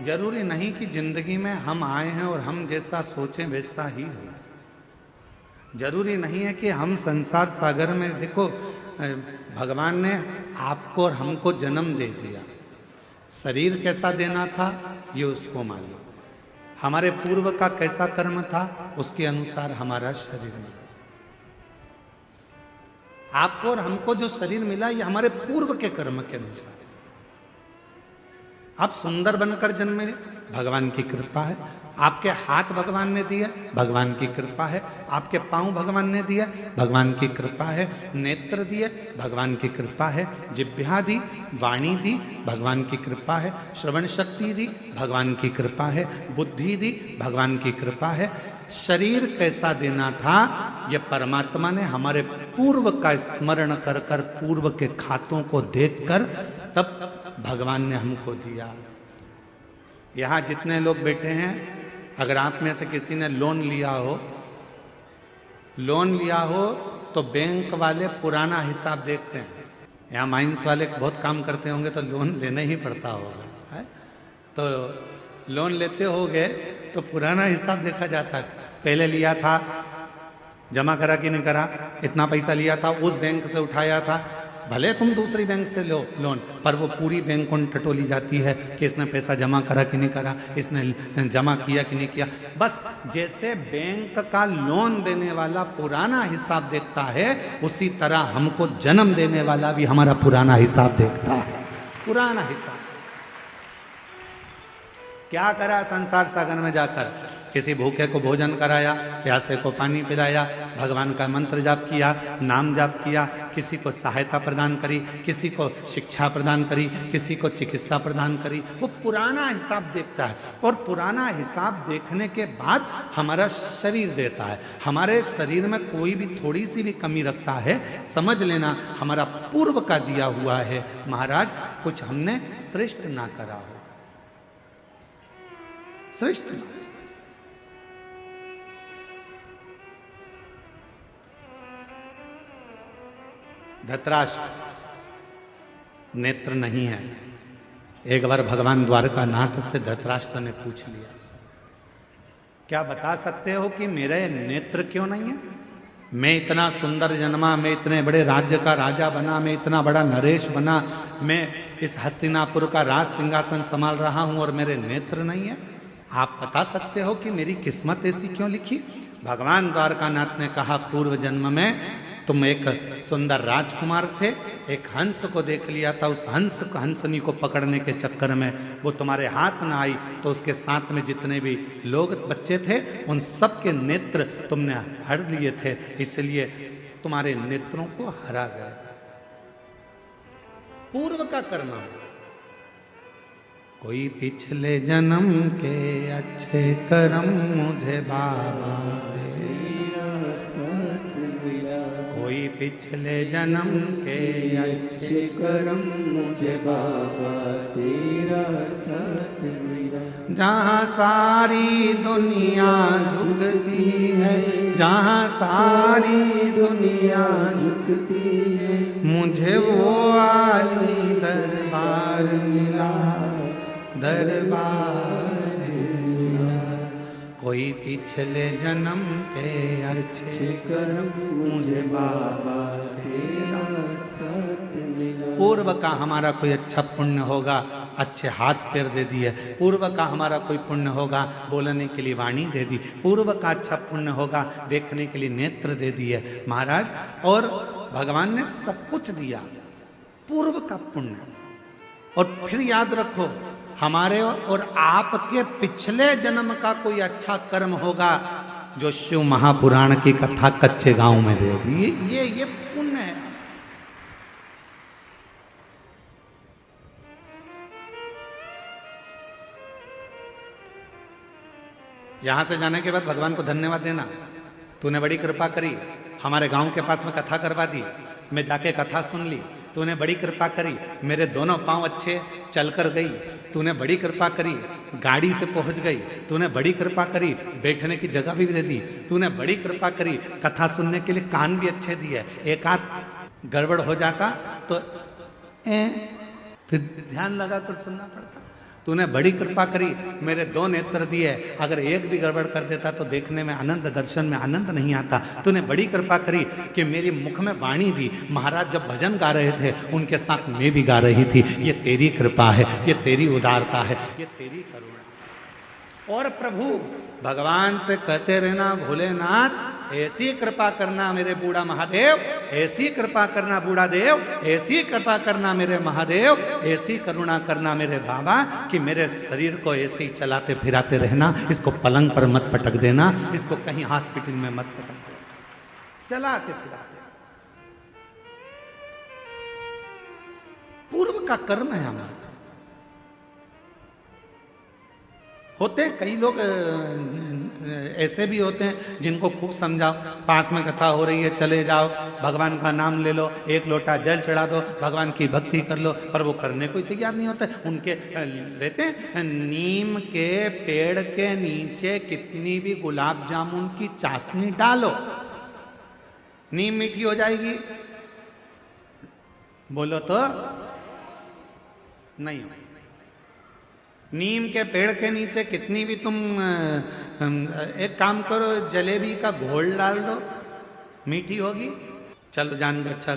जरूरी नहीं कि जिंदगी में हम आए हैं और हम जैसा सोचें वैसा ही हो। जरूरी नहीं है कि हम संसार सागर में, देखो भगवान ने आपको और हमको जन्म दे दिया, शरीर कैसा देना था ये उसको मालूम, हमारे पूर्व का कैसा कर्म था उसके अनुसार हमारा शरीर मिला। आपको और हमको जो शरीर मिला ये हमारे पूर्व के कर्म के अनुसार। आप सुंदर बनकर जन्मे, भगवान की कृपा है। आपके हाथ भगवान ने दिया, भगवान की कृपा है। आपके पांव भगवान ने दिया, भगवान की कृपा है। नेत्र दिए, भगवान की कृपा है। जिह्वा दी, वाणी दी, भगवान की कृपा है। श्रवण शक्ति दी, भगवान की कृपा है। बुद्धि दी, भगवान की कृपा है। शरीर कैसा देना था ये परमात्मा ने हमारे पूर्व का स्मरण कर कर, पूर्व के खातों को देखकर तब भगवान ने हमको दिया। यहां जितने लोग बैठे हैं, अगर आप में से किसी ने लोन लिया हो तो बैंक वाले पुराना हिसाब देखते हैं। यहाँ माइंस वाले बहुत काम करते होंगे तो लोन लेना ही पड़ता होगा, है? तो लोन लेते होगे तो पुराना हिसाब देखा जाता है। पहले लिया था, जमा करा कि नहीं करा, इतना पैसा लिया था, उस बैंक से उठाया था, भले तुम दूसरी बैंक से लो लोन, पर वो पूरी बैंक उन टटोली जाती है कि इसने पैसा जमा करा कि नहीं करा, इसने जमा किया कि नहीं किया। बस जैसे बैंक का लोन देने वाला पुराना हिसाब देखता है, उसी तरह हमको जन्म देने वाला भी हमारा पुराना हिसाब देखता है। पुराना हिसाब क्या करा संसार सागर में जाकर, किसी भूखे को भोजन कराया, प्यासे को पानी पिलाया, भगवान का मंत्र जाप किया, नाम जाप किया, किसी को सहायता प्रदान करी, किसी को शिक्षा प्रदान करी, किसी को चिकित्सा प्रदान करी। वो पुराना हिसाब देखता है और पुराना हिसाब देखने के बाद हमारा शरीर देता है। हमारे शरीर में कोई भी थोड़ी सी भी कमी रखता है, समझ लेना हमारा पूर्व का दिया हुआ है। महाराज कुछ हमने श्रेष्ठ ना करा हो, श्रेष्ठ ना। धृतराष्ट्र नेत्र नहीं है। एक बार भगवान द्वारकानाथ से धृतराष्ट्र ने पूछ लिया, क्या बता सकते हो कि मेरे नेत्र क्यों नहीं है? मैं इतना सुंदर जन्मा, मैं इतने बड़े राज्य का राजा बना, मैं इतना बड़ा नरेश बना, मैं इस हस्तिनापुर का राज सिंहासन संभाल रहा हूं और मेरे नेत्र नहीं है। आप बता सकते हो कि मेरी किस्मत ऐसी क्यों लिखी? भगवान द्वारकानाथ ने कहा, पूर्व जन्म में तुम एक सुंदर राजकुमार थे, एक हंस को देख लिया था, उस हंसनी को पकड़ने के चक्कर में वो तुम्हारे हाथ न आई तो उसके साथ में जितने भी लोग बच्चे थे उन सब के नेत्र तुमने हर लिए थे, इसलिए तुम्हारे नेत्रों को हरा गया। पूर्व का कर्म। कोई पिछले जन्म के अच्छे कर्म मुझे बाबा दे, कोई पिछले जन्म के अच्छे कर्म मुझे बाबा तेरा साथ मिला। जहाँ सारी दुनिया झुकती है, जहाँ सारी दुनिया झुकती है, मुझे वो आली दरबार मिला, दरबार मिला। कोई पिछले जन्म के अच्छे कर्म मुझे बाबा तेरा साथ मिला। पूर्व का हमारा कोई अच्छा पुण्य होगा, अच्छे हाथ पैर दे दिए। पूर्व का हमारा कोई पुण्य होगा, बोलने के लिए वाणी दे दी। पूर्व का अच्छा पुण्य होगा, देखने के लिए नेत्र दे दिए महाराज। और भगवान ने सब कुछ दिया, पूर्व का पुण्य। और फिर याद रखो, हमारे और आपके पिछले जन्म का कोई अच्छा कर्म होगा जो शिव महापुराण की कथा कच्चे गांव में दे दी, ये पुण्य है। यहां से जाने के बाद भगवान को धन्यवाद देना, तूने बड़ी कृपा करी, हमारे गांव के पास में कथा करवा दी, मैं जाके कथा सुन ली, तूने बड़ी कृपा करी, मेरे दोनों पांव अच्छे चलकर गई, तूने बड़ी कृपा करी, गाड़ी से पहुंच गई, तूने बड़ी कृपा करी, बैठने की जगह भी दे दी, तूने बड़ी कृपा करी, कथा सुनने के लिए कान भी अच्छे दिए। एक आध गड़बड़ हो जाता तो फिर ध्यान लगा कर सुनना पड़ता। तूने बड़ी कृपा करी, मेरे 2 नेत्र दिए, अगर एक भी गड़बड़ कर देता तो देखने में आनंद, दर्शन में आनंद नहीं आता। तूने बड़ी कृपा करी कि मेरी मुख में वाणी दी, महाराज जब भजन गा रहे थे उनके साथ मैं भी गा रही थी। ये तेरी कृपा है, ये तेरी उदारता है, ये तेरी करुणा। और प्रभु भगवान से कहते रहना, भोलेनाथ ऐसी कृपा करना मेरे बूढ़ा महादेव, ऐसी कृपा करना बूढ़ा देव, ऐसी कृपा करना मेरे महादेव, ऐसी करुणा करना मेरे बाबा कि मेरे शरीर को ऐसे ही चलाते फिराते रहना, इसको पलंग पर मत पटक देना, इसको कहीं हॉस्पिटल में मत पटक देना, चलाते फिराते। पूर्व का कर्म है हमारा। होते कई लोग ऐसे भी होते हैं जिनको खूब समझाओ, पास में कथा हो रही है चले जाओ, भगवान का नाम ले लो, एक लोटा जल चढ़ा दो, भगवान की भक्ति कर लो, पर वो करने को तैयार नहीं होते। उनके रहते हैं, नीम के पेड़ के नीचे कितनी भी गुलाब जामुन की चाशनी डालो, नीम मीठी हो जाएगी? बोलो तो नहीं हो। नीम के पेड़ के नीचे कितनी भी तुम एक काम करो, जलेबी का घोल डाल दो, मीठी होगी? चलो जान दो। अच्छा,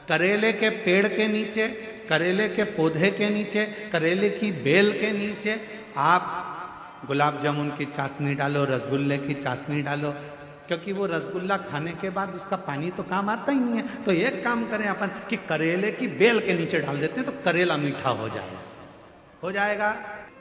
करेले के पेड़ के नीचे, करेले के पौधे के नीचे, करेले की बेल के नीचे आप गुलाब जामुन की चाशनी डालो, रसगुल्ले की चाशनी डालो, क्योंकि वो रसगुल्ला खाने के बाद उसका पानी तो काम आता ही नहीं है। तो एक काम करें अपन कि करेले की बेल के नीचे डाल देते हैं तो करेला मीठा हो जाएगा। हो जाएगा?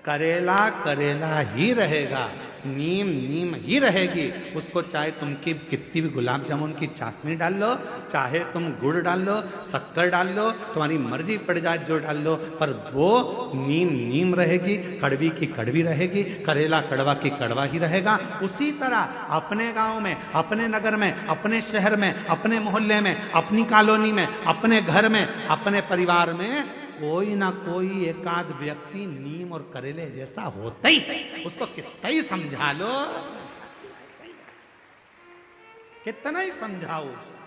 करेला करेला ही रहेगा, नीम नीम ही रहेगी। उसको चाहे तुम की कितनी भी गुलाब जामुन की चाशनी डाल लो, चाहे तुम गुड़ डाल लो, शक्कर डाल लो, तुम्हारी मर्जी पड़ जाए जो डाल लो, पर वो नीम नीम रहेगी, कड़वी की कड़वी रहेगी, करेला कड़वा की कड़वा ही रहेगा। उसी तरह अपने गांव में, अपने नगर में, अपने शहर में, अपने मोहल्ले में, अपनी कॉलोनी में, अपने घर में, अपने परिवार में कोई ना कोई एकाध व्यक्ति नीम और करेले जैसा होता ही है। उसको कितना ही समझा लो, कितना ही समझाओ उसको,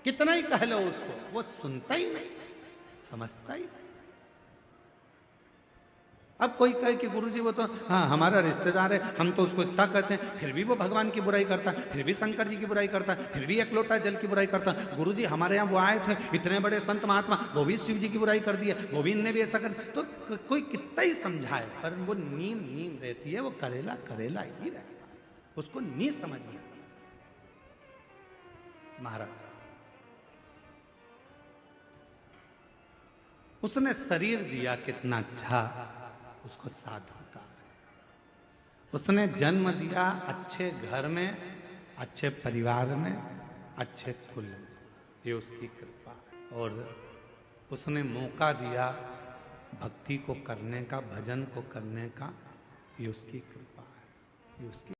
कितना ही कह लो उसको, वो सुनता ही नहीं, समझता ही नहीं। अब कोई कहे कि गुरुजी वो तो हाँ हमारा रिश्तेदार है, हम तो उसको इतना कहते हैं, फिर भी वो भगवान की बुराई करता है, फिर भी शंकर जी की बुराई करता है, फिर भी एक लोटा जल की बुराई करता है। गुरुजी हमारे यहाँ वो आए थे, इतने बड़े संत महात्मा, वो भी शिव जी की बुराई कर दिया, वो भी इनने भी ऐसा कर। तो कोई कितना ही समझाए, पर वो नीम नीम रहती है, वो करेला करेला ही रहता है, उसको नहीं समझ में। महाराज उसने शरीर दिया कितना अच्छा, उसको साधु का। उसने जन्म दिया अच्छे घर में, अच्छे परिवार में, अच्छे कुल में, ये उसकी कृपा। और उसने मौका दिया भक्ति को करने का, भजन को करने का, ये उसकी कृपा है, ये उसकी